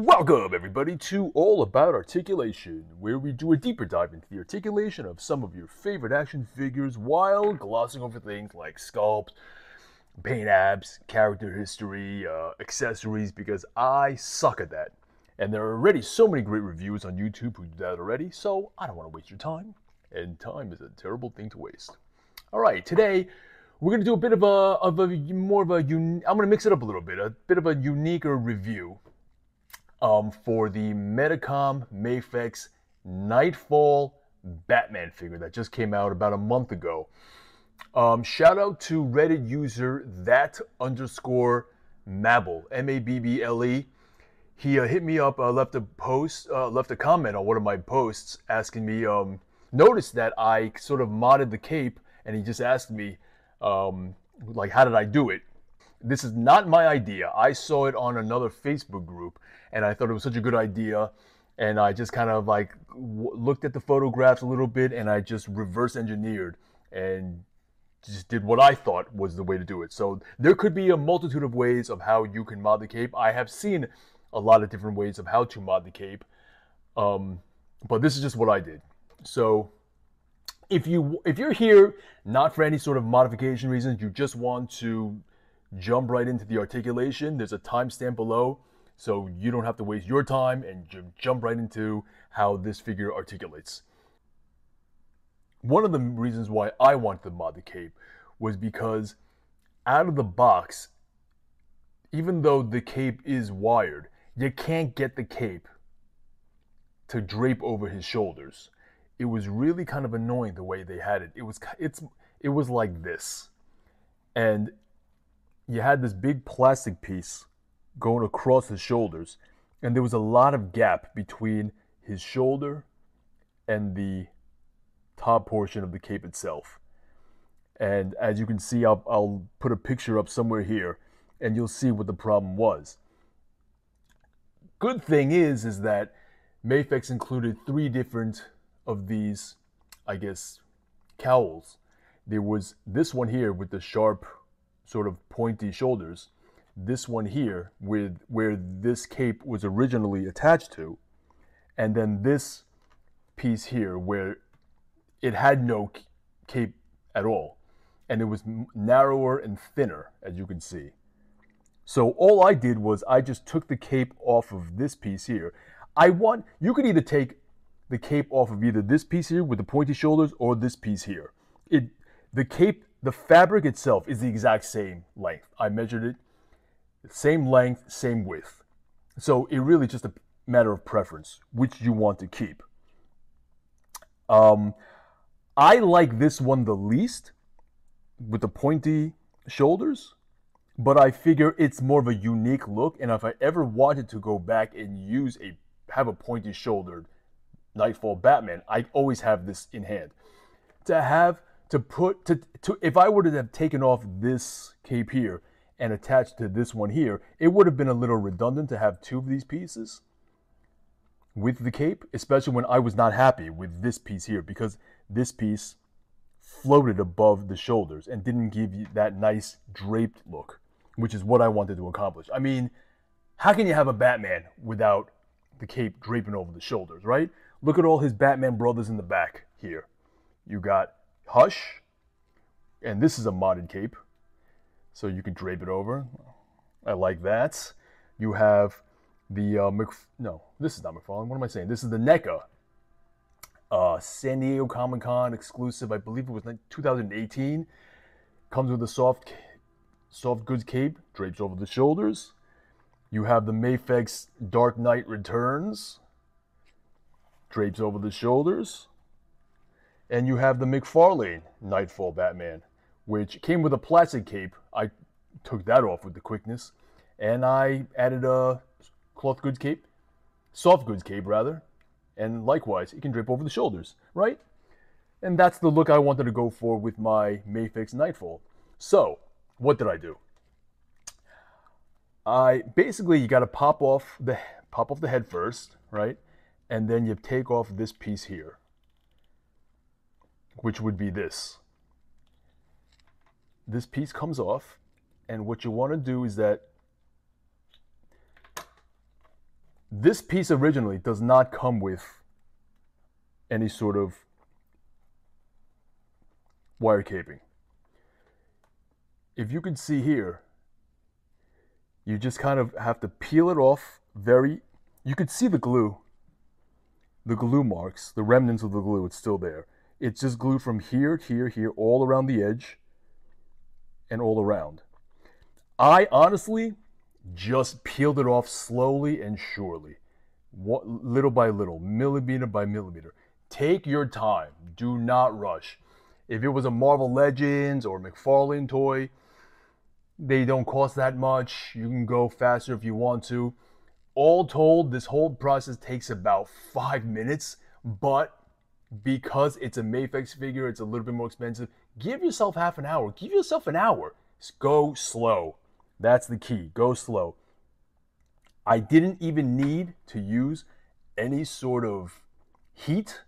Welcome, everybody, to All About Articulation, where we do a deeper dive into the articulation of some of your favorite action figures while glossing over things like sculpt, paint apps, character history, accessories, because I suck at that. And there are already so many great reviews on YouTube who do that already, so I don't want to waste your time, and time is a terrible thing to waste. All right, today we're going to do a bit of I'm going to mix it up a bit of a uniquer review for the Metacom Mafex Knightfall Batman figure that just came out about a month ago. Shout out to Reddit user that_Mabble, Mabble. He hit me up, left a comment on one of my posts asking me, noticed that I sort of modded the cape, and he just asked me, like, how did I do it? This is not my idea. I saw it on another Facebook group, and I thought it was such a good idea, and I just kind of like looked at the photographs a little bit, and I just reverse engineered and just did what I thought was the way to do it. So there could be a multitude of ways of how you can mod the cape. I have seen a lot of different ways of how to mod the cape, but this is just what I did. So if you're here not for any sort of modification reasons, you just want to jump right into the articulation, there's a timestamp below, so you don't have to waste your time and jump right into how this figure articulates. One of the reasons why I wanted to mod the cape was because out of the box, even though the cape is wired, you can't get the cape to drape over his shoulders. It was really kind of annoying the way they had it. It was like this, and you had this big plastic piece going across his shoulders, and there was a lot of gap between his shoulder and the top portion of the cape itself. And as you can see, I'll put a picture up somewhere here, and you'll see what the problem was. Good thing is that Mafex included 3 different of these, I guess, cowls. There was this one here with the sharp, sort of pointy shoulders, this one here with where this cape was originally attached to, and then this piece here where it had no cape at all, and it was narrower and thinner, as you can see. So all I did was I just took the cape off of this piece here. You could either take the cape off of either this piece here with the pointy shoulders or this piece here. The cape, the fabric itself is the exact same length. I measured it, same length, same width. So it really just a matter of preference, which you want to keep. I like this one the least, with the pointy shoulders, but I figure it's more of a unique look, and if I ever wanted to go back and have a pointy shouldered Knightfall Batman, I always have this in hand. If I were to have taken off this cape here and attached to this one here, it would have been a little redundant to have 2 of these pieces with the cape, especially when I was not happy with this piece here, because this piece floated above the shoulders and didn't give you that nice draped look, which is what I wanted to accomplish. I mean, how can you have a Batman without the cape draping over the shoulders, right? Look at all his Batman brothers in the back here. You got Hush, and this is a modded cape, so you can drape it over. I like that. You have the no, this is not McFarlane. What am I saying? This is the NECA San Diego Comic-Con exclusive. I believe it was 2018. Comes with a soft goods cape, drapes over the shoulders. You have the Mafex Dark Knight Returns, drapes over the shoulders. And you have the McFarlane Knightfall Batman, which came with a plastic cape. I took that off with the quickness, and I added a soft goods cape, rather, and likewise, it can drape over the shoulders, right? And that's the look I wanted to go for with my Mafex Knightfall. So, what did I do? You got to pop off the head first, right? And then you take off this piece here, which would be this. This piece comes off, and what you want to do is that This piece originally does not come with any sort of wire caping. If you can see here, you just kind of have to peel it off you could see the glue marks, the remnants of the glue, it's still there. It's just glued from here, here, all around the edge and all around. I honestly just peeled it off slowly and surely, little by little, millimeter by millimeter. Take your time, do not rush. If it was a Marvel Legends or McFarlane toy, they don't cost that much. You can go faster if you want to. All told, this whole process takes about 5 minutes, but because it's a Mafex figure, it's a little bit more expensive. Give yourself half an hour. Give yourself an hour. Just go slow. That's the key. Go slow. I didn't even need to use any sort of heat,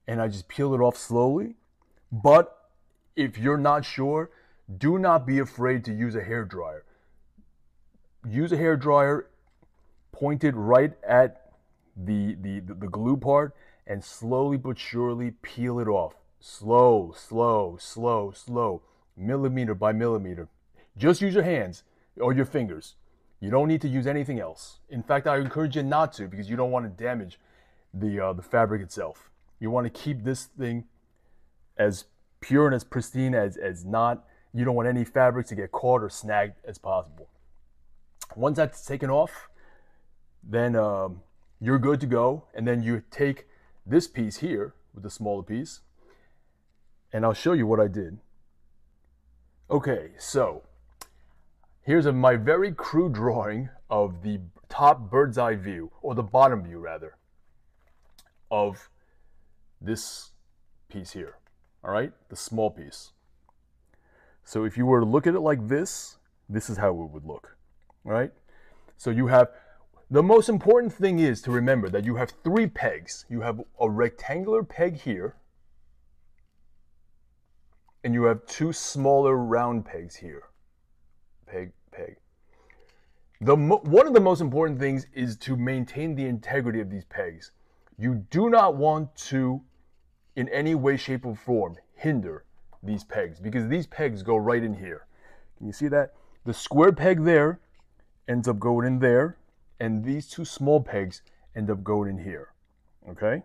and I just peeled it off slowly. But if you're not sure, do not be afraid to use a hairdryer. Use a hairdryer pointed right at the glue part and slowly but surely peel it off. Slow, millimeter by millimeter. Just use your hands or your fingers. You don't need to use anything else. In fact, I encourage you not to, because you don't want to damage the fabric itself. You want to keep this thing as pure and as pristine as not. You don't want any fabric to get caught or snagged as possible. Once that's taken off, then you're good to go. And then you take this piece here with the smaller piece, and I'll show you what I did. Okay, so here's my very crude drawing of the top bird's eye view, or the bottom view rather, of this piece here. All right, the small piece. So if you were to look at it like this is how it would look. All right, so you have, the most important thing is to remember that you have 3 pegs. You have a rectangular peg here, and you have 2 smaller round pegs here. Peg. One of the most important things is to maintain the integrity of these pegs. You do not want to, in any way, shape, or form, hinder these pegs, because these pegs go right in here. Can you see that? The square peg there ends up going in there, and these 2 small pegs end up going in here. Okay?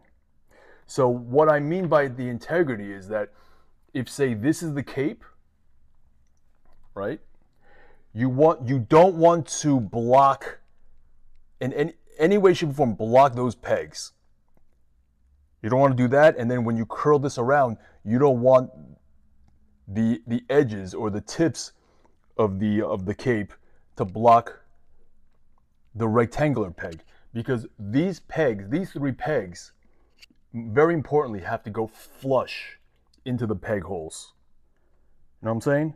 So what I mean by the integrity is that if, say, this is the cape, right? You don't want to block, in any way, shape, or form, block those pegs. You don't want to do that, and then when you curl this around, you don't want the edges or the tips of the cape to block the rectangular peg, because these 3 pegs, very importantly, have to go flush into the peg holes. You know what I'm saying?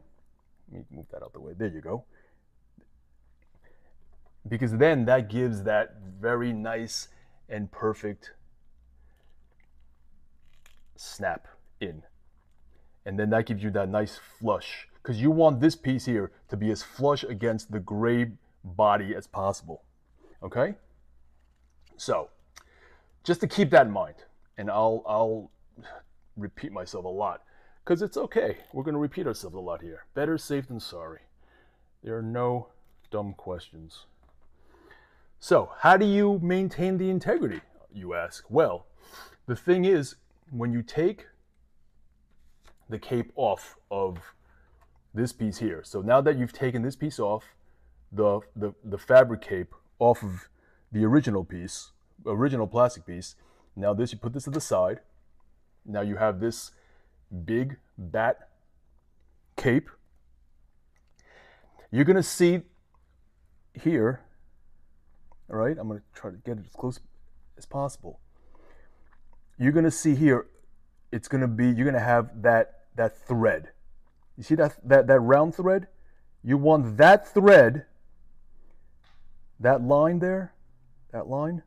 Let me move that out the way. There you go. Because then that gives that very nice and perfect snap in. And then that gives you that nice flush, because you want this piece here to be as flush against the gray body as possible. Okay? So, just to keep that in mind, and I'll repeat myself a lot, because it's okay. We're going to repeat ourselves a lot here. Better safe than sorry. There are no dumb questions. So, how do you maintain the integrity, you ask? Well, the thing is, when you take the cape off of this piece here, so now that you've taken this piece off, the fabric cape off of the original piece, original plastic piece, now this, you put this to the side. Now you have this big bat cape. You're gonna see here, all right, I'm gonna try to get it as close as possible. You're gonna see here, it's gonna be, you're gonna have that thread. You see that round thread? You want that thread, that line there, that line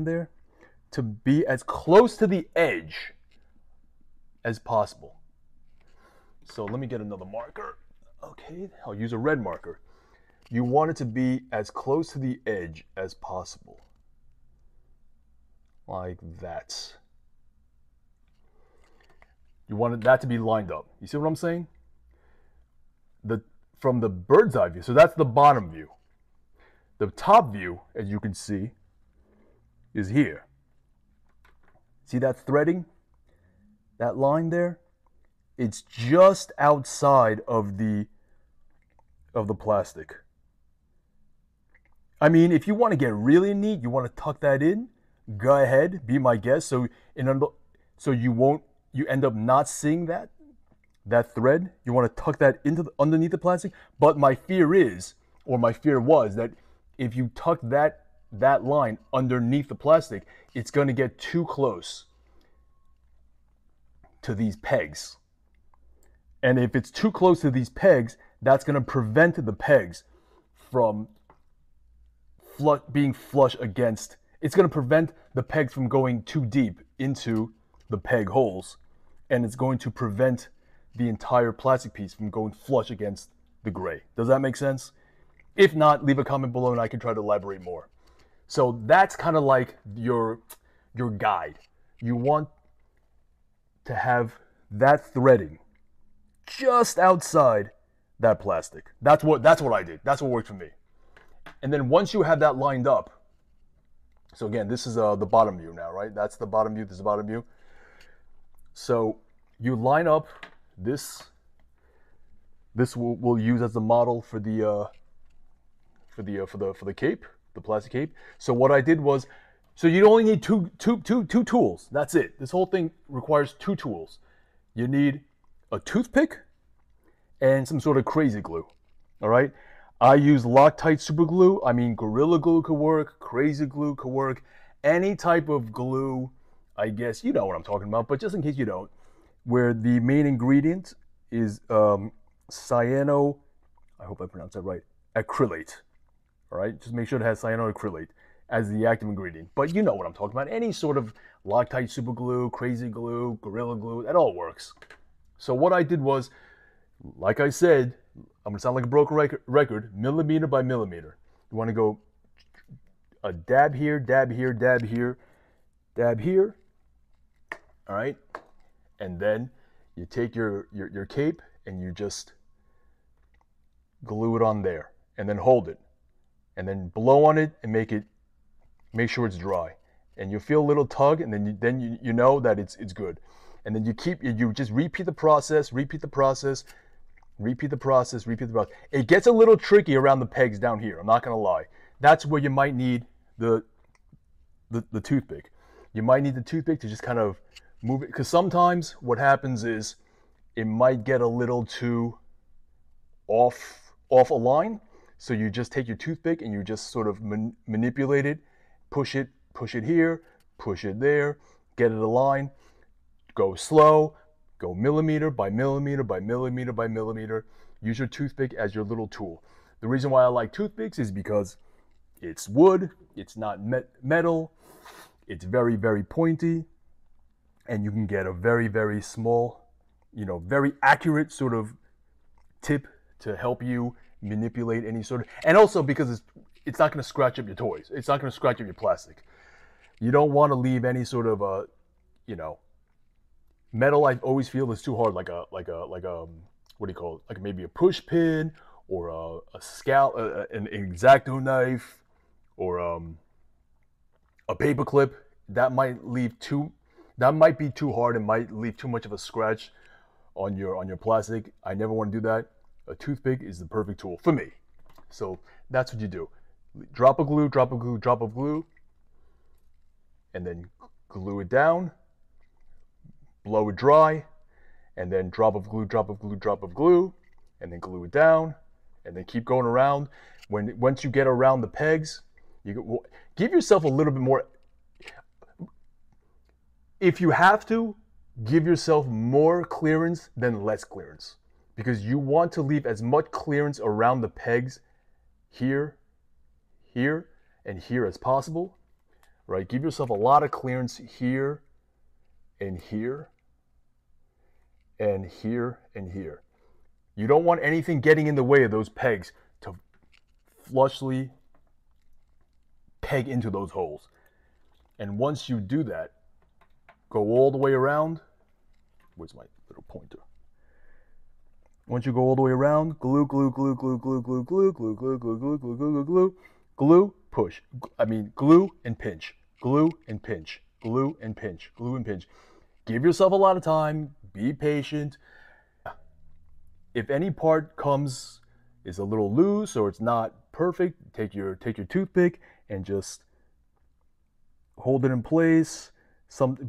there, to be as close to the edge as possible. So let me get another marker. Okay, I'll use a red marker. you want it to be as close to the edge as possible. Like that. You want that to be lined up. You see what I'm saying? From the bird's eye view, so that's the bottom view. The top view, as you can see, is here. See that threading? That line there? It's just outside of the plastic. I mean, if you want to get really neat, you want to tuck that in, go ahead, be my guest. So you end up not seeing that thread. You want to tuck that into underneath the plastic. But my fear was that if you tuck that line underneath the plastic, it's going to get too close to these pegs. And if it's too close to these pegs, that's going to prevent the pegs from being flush against. It's going to prevent the pegs from going too deep into the peg holes, and it's going to prevent the entire plastic piece from going flush against the gray. Does that make sense? If not, leave a comment below and I can try to elaborate more. So that's kind of like your guide. You want to have that threading just outside that plastic. That's what I did. That's what worked for me. And then once you have that lined up, so again, this is the bottom view now, right? That's the bottom view. This is the bottom view. So you line up this. This we'll use as the model for the cape, the plastic cape. So what I did was, so you only need two tools. That's it. This whole thing requires two tools. You need a toothpick and some sort of crazy glue. All right. I use Loctite super glue. I mean, Gorilla Glue could work. Crazy glue could work. Any type of glue, I guess you know what I'm talking about. But just in case you don't, where the main ingredient is cyano, I hope I pronounced that right, acrylate. All right, just make sure it has cyanoacrylate as the active ingredient. But you know what I'm talking about. Any sort of Loctite super glue, crazy glue, Gorilla Glue, that all works. So what I did was, like I said, I'm gonna sound like a broken record, millimeter by millimeter. You want to go a dab here, dab here, dab here, dab here. All right, and then you take your cape and you just glue it on there, and then hold it, and then blow on it and make sure it's dry, and you feel a little tug, and then you know that it's good, and then you just repeat the process. It gets a little tricky around the pegs down here. I'm not gonna lie. That's where you might need the toothpick. You might need the toothpick to just kind of move it, because sometimes what happens is it might get a little too off a line. So you just take your toothpick and you just sort of manipulate it, push it here, push it there, get it aligned, go slow, go millimeter by millimeter by millimeter by millimeter. Use your toothpick as your little tool. The reason why I like toothpicks is because it's wood, it's not metal, it's very, very pointy, and you can get a very, very small, very accurate sort of tip to help you manipulate any sort of, and also because it's not going to scratch up your toys. It's not going to scratch up your plastic. You don't want to leave any sort of metal. I always feel is too hard, like a what do you call it? Like maybe a push pin or a scalpel, an X-Acto knife, or a paper clip. That might be too hard and might leave too much of a scratch on your plastic. I never want to do that. A toothpick is the perfect tool for me. So that's what you do. Drop of glue, drop of glue, drop of glue, and then glue it down, blow it dry, and then drop of glue, drop of glue, drop of glue, and then glue it down, and then keep going around. Once you get around the pegs, you give yourself a little bit more. If you have to, give yourself more clearance than less clearance, because you want to leave as much clearance around the pegs here, here, and here as possible, right? Give yourself a lot of clearance here, and here, and here, and here. You don't want anything getting in the way of those pegs to flushly peg into those holes. And once you do that, go all the way around. Where's my little pointer? Once you go all the way around, glue, glue, glue, glue, glue, glue, glue, glue, glue, glue, glue, glue, glue, glue, glue, push. Glue and pinch. Glue and pinch. Glue and pinch. Glue and pinch. Give yourself a lot of time. Be patient. If any part is a little loose or it's not perfect, take your toothpick and just hold it in place.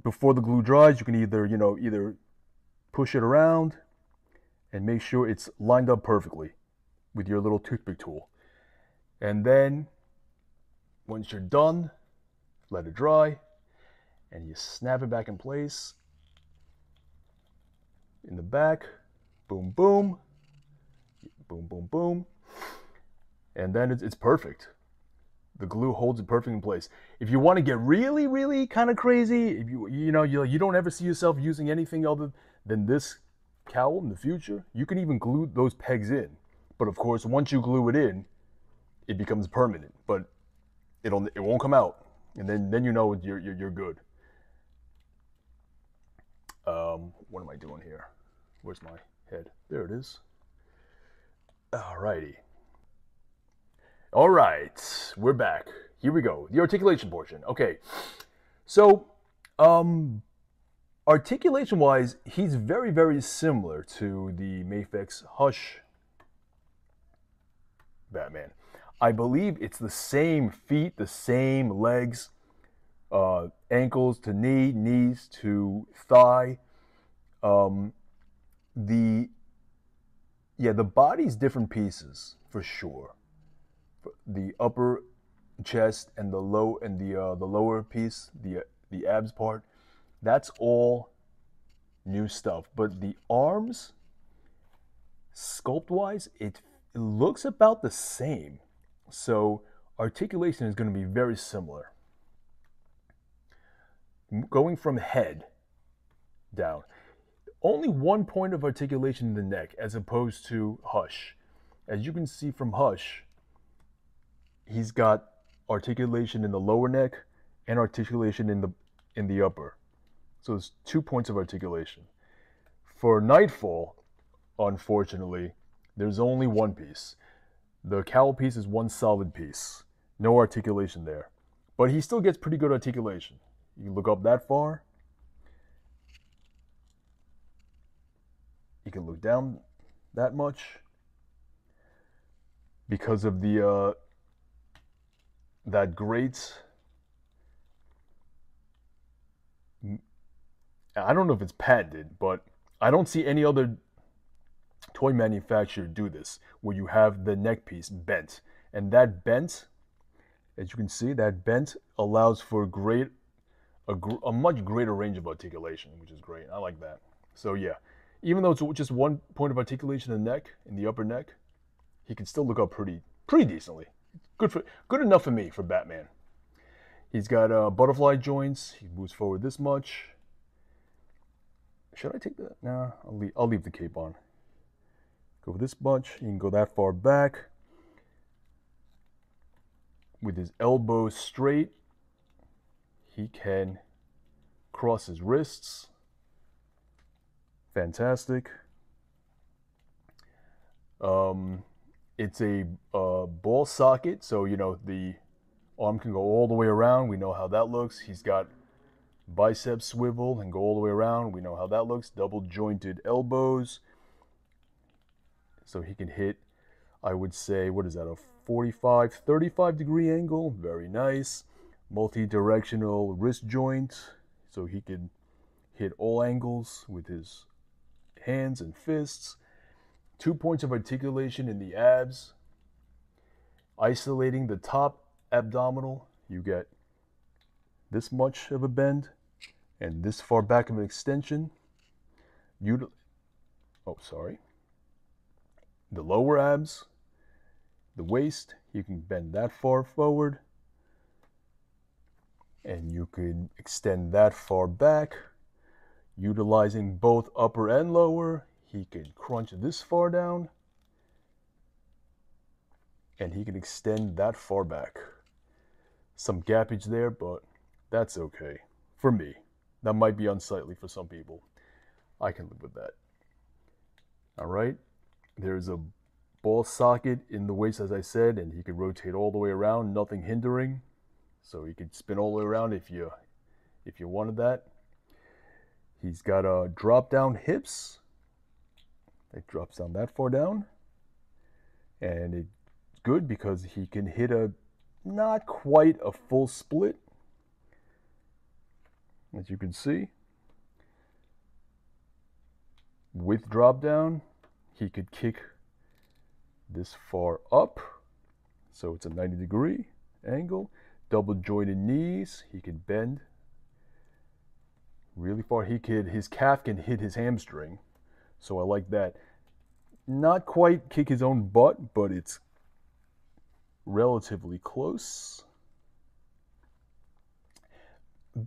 Before the glue dries, you can either push it around and make sure it's lined up perfectly with your little toothpick tool. And then once you're done, let it dry and you snap it back in place in the back. Boom, boom, boom, boom, boom. And then it's perfect. The glue holds it perfect in place. If you want to get really, really kind of crazy, if you don't ever see yourself using anything other than this cowl in the future, you can even glue those pegs in. But of course, once you glue it in, it becomes permanent. But it won't come out, and then you know you're good. What am I doing here? Where's my head? There it is. Alrighty. All right, we're back. Here we go. The articulation portion. Okay, so articulation-wise, he's very, very similar to the Mafex Hush Batman. I believe it's the same feet, the same legs, ankles to knee, knees to thigh. The body's different pieces for sure. The upper chest and the lower piece, the abs part, that's all new stuff. But the arms, sculpt-wise, it looks about the same. So articulation is going to be very similar. Going from head down, only one point of articulation in the neck as opposed to Hush. As you can see from Hush, he's got articulation in the lower neck and articulation in the upper. So it's 2 points of articulation. For Knightfall, unfortunately, there's only one piece. The cowl piece is one solid piece. No articulation there. But he still gets pretty good articulation. You can look up that far. You can look down that much. Because of the that grate, I don't know if it's patented, but I don't see any other toy manufacturer do this, where you have the neck piece bent. And that bent, as you can see, that bent allows for a much greater range of articulation, which is great. I like that. So yeah, even though it's just 1 point of articulation in the neck, in the upper neck, he can still look up pretty decently. Good enough for me, for Batman. He's got butterfly joints. He moves forward this much. Should I take that? Nah, I'll leave the cape on. Go this much. You can go that far back. With his elbows straight, he can cross his wrists. Fantastic. It's a ball socket, so the arm can go all the way around. We know how that looks. He's got bicep swivel and go all the way around. We know how that looks. Double jointed elbows, so he can hit, I would say, what is that, a 35 degree angle? Very nice. Multi-directional wrist joint, so he can hit all angles with his hands and fists. 2 points of articulation in the abs. Isolating the top abdominal, you get this much of a bend and this far back of an extension. The lower abs, the waist, you can bend that far forward and you can extend that far back. Utilizing both upper and lower, he can crunch this far down and he can extend that far back. Some gappage there, but that's okay for me. That might be unsightly for some people. I can live with that. All right, there's a ball socket in the waist, as I said, and he can rotate all the way around, nothing hindering. So he could spin all the way around if you wanted that. He's got drop down hips. It drops down that far down, and it's good because he can hit a not quite a full split, as you can see. With drop down, he could kick this far up, so it's a 90-degree angle. Double jointed knees, he could bend really far. His calf can hit his hamstring, so I like that. Not quite kick his own butt, but it's relatively close.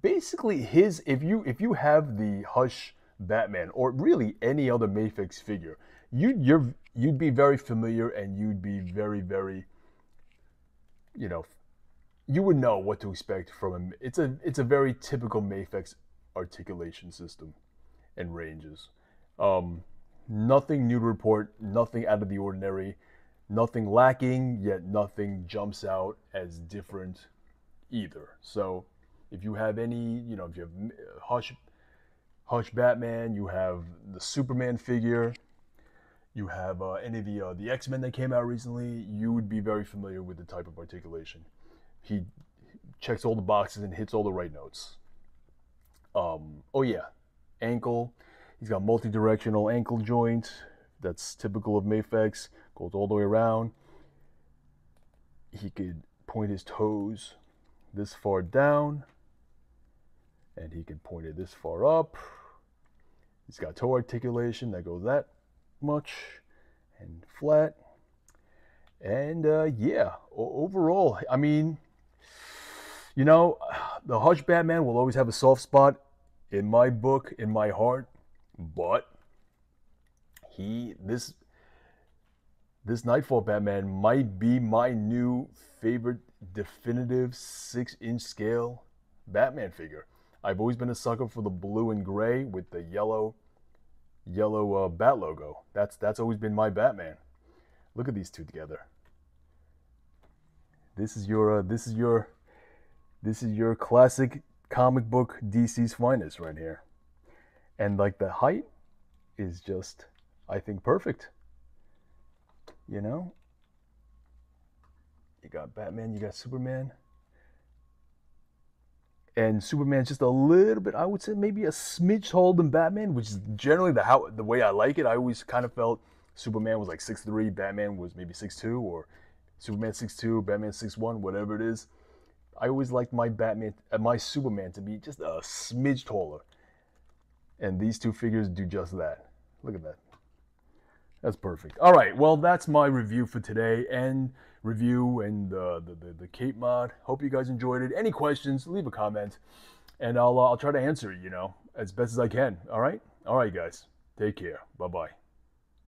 Basically, if you have the Hush Batman, or really any other Mafex figure, you'd be very familiar, and you'd be very, very, you would know what to expect from him. It's a very typical Mafex articulation system and ranges. Nothing new to report, nothing out of the ordinary, nothing lacking, yet nothing jumps out as different either. So if you have any, if you have Hush Batman, you have the Superman figure, you have any of the X-Men that came out recently, you would be very familiar with the type of articulation. He checks all the boxes and hits all the right notes. Oh yeah, ankle. He's got multi-directional ankle joint. That's typical of Mafex. Goes all the way around. He could point his toes this far down, and he could point it this far up. He's got toe articulation that goes that much and flat. And yeah, overall, I mean, the Hush Batman will always have a soft spot in my book, in my heart, but this Knightfall Batman might be my new favorite definitive 6-inch scale Batman figure. I've always been a sucker for the blue and gray with the yellow bat logo. That's always been my Batman. Look at these two together. This is your classic comic book DC's finest right here. And like the height is just, I think, perfect. You got Batman, you got Superman. And Superman's just a little bit, I would say maybe a smidge taller than Batman, which is generally the way I like it. I always kind of felt Superman was like 6'3", Batman was maybe 6'2", or Superman 6'2", Batman 6'1", whatever it is. I always liked my Superman to be just a smidge taller. And these two figures do just that. Look at that. That's perfect. All right, well, that's my review for today, and the cape mod. Hope you guys enjoyed it. Any questions, leave a comment, and I'll try to answer it, as best as I can. All right, guys. Take care. Bye-bye.